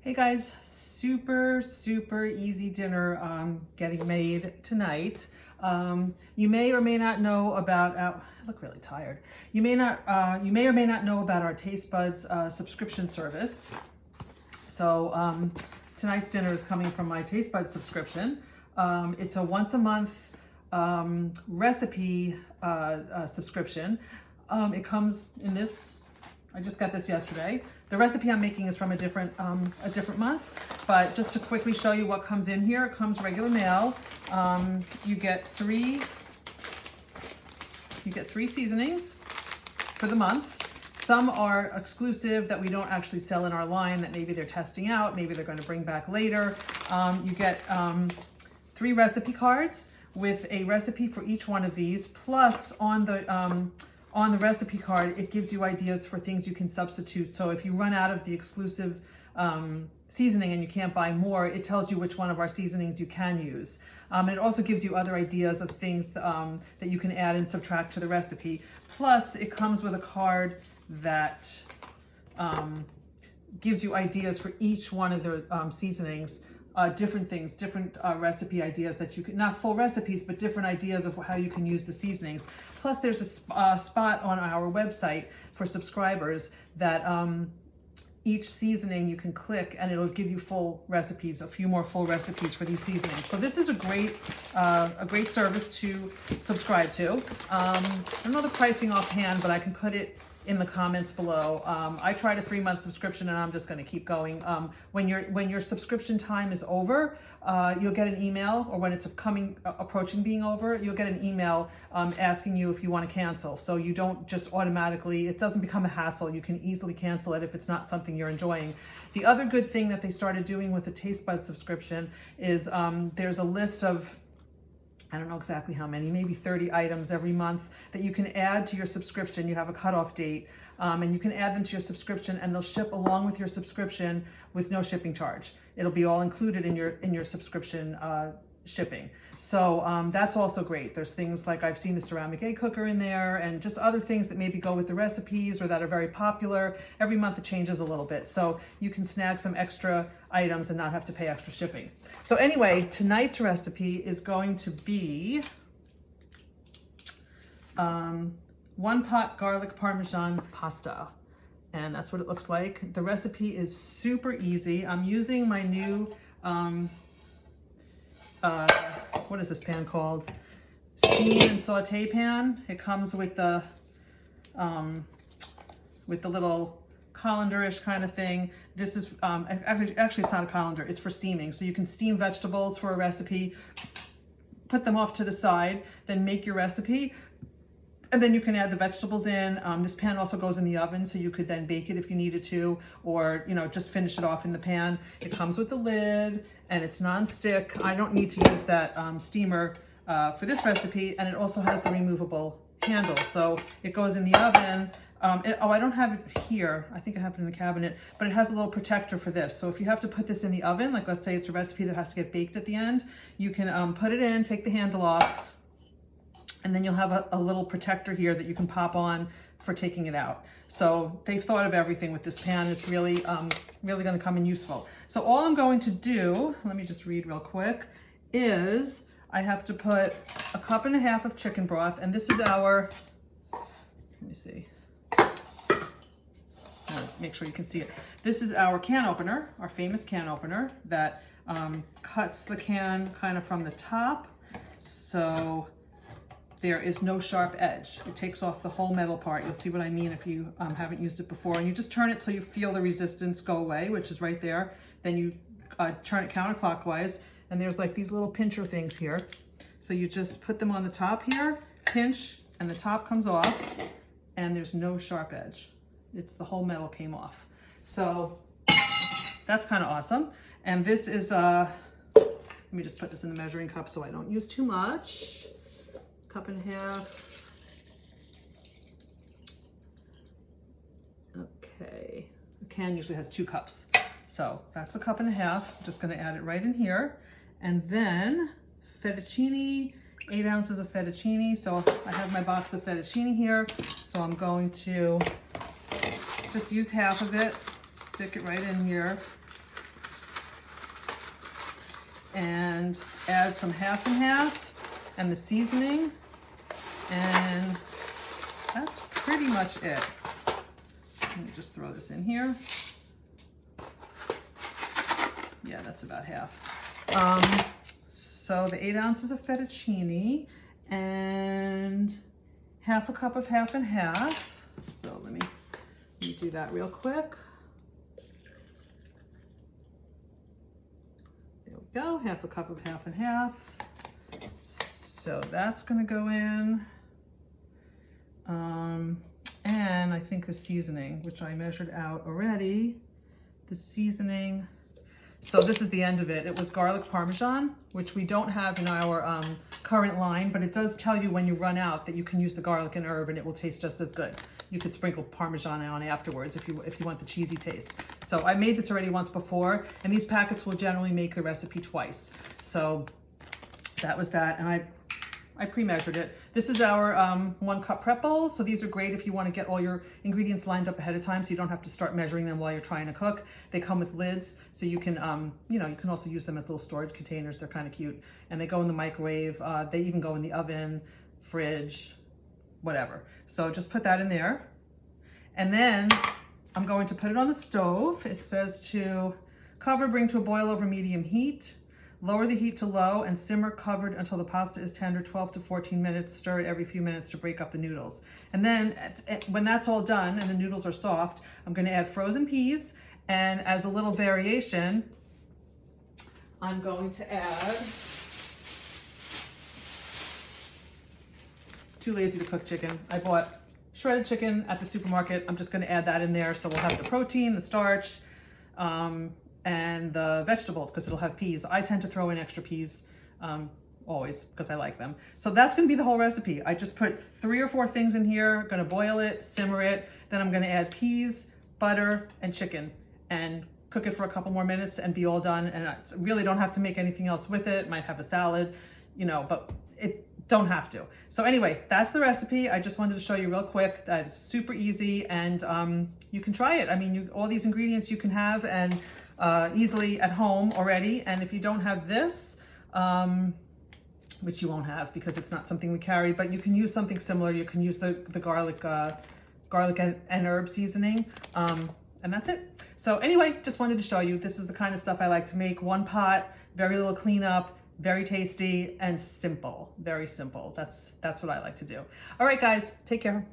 Hey guys, super easy dinner getting made tonight. You may or may not know about, I look really tired. You may or may not know about our Taste Buds subscription service. So tonight's dinner is coming from my Taste Buds subscription. It's a once a month recipe subscription. It comes in this. I just got this yesterday. The recipe I'm making is from a different month, but just to quickly show you what comes in here, it comes regular mail. You get three seasonings for the month. Some are exclusive that we don't actually sell in our line that maybe they're testing out, maybe they're going to bring back later. You get 3 recipe cards with a recipe for each one of these, plus on the recipe card, it gives you ideas for things you can substitute. So if you run out of the exclusive seasoning and you can't buy more, it tells you which one of our seasonings you can use. It also gives you other ideas of things that you can add and subtract to the recipe. Plus, it comes with a card that gives you ideas for each one of the seasonings. Different things, different recipe ideas that you can, not full recipes, but different ideas of how you can use the seasonings. Plus there's a spot on our website for subscribers that each seasoning you can click and it'll give you full recipes, a few more full recipes for these seasonings. So this is a great service to subscribe to. I don't know the pricing offhand, but I can put it in the comments below. I tried a 3-month subscription and I'm just going to keep going. When your subscription time is over, you'll get an email, or when it's approaching being over, you'll get an email asking you if you want to cancel. So you don't just automatically, it doesn't become a hassle. You can easily cancel it if it's not something you're enjoying. The other good thing that they started doing with the Taste Bud subscription is there's a list of, I don't know exactly how many, maybe 30 items every month that you can add to your subscription. You have a cutoff date, and you can add them to your subscription and they'll ship along with your subscription with no shipping charge. It'll be all included in your subscription shipping. So that's also great. There's things like, I've seen the ceramic egg cooker in there and just other things that maybe go with the recipes or that are very popular. Every month it changes a little bit. So you can snag some extra items and not have to pay extra shipping. So anyway, tonight's recipe is going to be 1-pot garlic Parmesan pasta. And that's what it looks like. The recipe is super easy. I'm using my new, what is this pan called? Steam and saute pan. It comes with the little colander-ish kind of thing. This is, actually it's not a colander, it's for steaming. So you can steam vegetables for a recipe, put them off to the side, then make your recipe. And then you can add the vegetables in. This pan also goes in the oven, so you could then bake it if you needed to, or just finish it off in the pan. It comes with the lid, and it's non-stick. I don't need to use that steamer for this recipe, and it also has the removable handle, so it goes in the oven. I don't have it here. I think I have it in the cabinet, but it has a little protector for this. So if you have to put this in the oven, like let's say it's a recipe that has to get baked at the end, you can put it in, take the handle off, and then you'll have a little protector here that you can pop on for taking it out. So they've thought of everything with this pan. It's really going to come in useful. So all I'm going to do, let me just read real quick, is I have to put 1.5 cups of chicken broth, and this is our, let me see, make sure you can see it. This is our can opener, our famous can opener that cuts the can kind of from the top. So there is no sharp edge. It takes off the whole metal part. You'll see what I mean if you haven't used it before. And you just turn it till you feel the resistance go away, which is right there. Then you turn it counterclockwise, and there's like these little pincher things here. So you just put them on the top here, pinch, and the top comes off, and there's no sharp edge. It's the whole metal came off. So that's kind of awesome. And this is, let me just put this in the measuring cup so I don't use too much. 1.5 cups. Okay, a can usually has 2 cups. So that's 1.5 cups. I'm just gonna add it right in here. And then fettuccine, 8 ounces of fettuccine. So I have my box of fettuccine here. So I'm going to just use half of it, stick it right in here. and add some half and half and the seasoning, and that's pretty much it. Let me just throw this in here. Yeah, that's about half. So the 8 ounces of fettuccine and half a cup of half and half. So let me do that real quick. There we go, half a cup of half and half. So that's gonna go in. And I think the seasoning, which I measured out already, the seasoning. So this is the end of it. It was garlic Parmesan, which we don't have in our current line, but it does tell you when you run out that you can use the garlic and herb and it will taste just as good. You could sprinkle Parmesan on afterwards if you want the cheesy taste. So I made this already once before, and these packets will generally make the recipe twice. So that was that, and I pre-measured it. This is our 1 cup prep bowl. So these are great if you want to get all your ingredients lined up ahead of time so you don't have to start measuring them while you're trying to cook. They come with lids, so you can, you can also use them as little storage containers. They're kind of cute. And they go in the microwave. They even go in the oven, fridge, whatever. So just put that in there. And then I'm going to put it on the stove. It says to cover, bring to a boil over medium heat. Lower the heat to low and simmer covered until the pasta is tender, 12 to 14 minutes. Stir it every few minutes to break up the noodles. And then when that's all done and the noodles are soft, I'm going to add frozen peas. And as a little variation, I'm going to add, too lazy to cook chicken. I bought shredded chicken at the supermarket. I'm just going to add that in there. So we'll have the protein, the starch, and the vegetables, because it'll have peas. I tend to throw in extra peas always because I like them. So that's going to be the whole recipe. I just put 3 or 4 things in here, going to boil it, simmer it, then I'm going to add peas, butter, and chicken, and cook it for a couple more minutes and be all done. And I really don't have to make anything else with it. Might have a salad, but it don't have to. So anyway, that's the recipe. I just wanted to show you real quick that it's super easy, and you can try it. I mean, all these ingredients you can have and easily at home already. And if you don't have this, which you won't have because it's not something we carry, but you can use something similar. You can use the garlic and herb seasoning, and that's it. So anyway, just wanted to show you, this is the kind of stuff I like to make. 1 pot, very little cleanup, very tasty and simple, very simple. That's what I like to do. All right, guys, take care.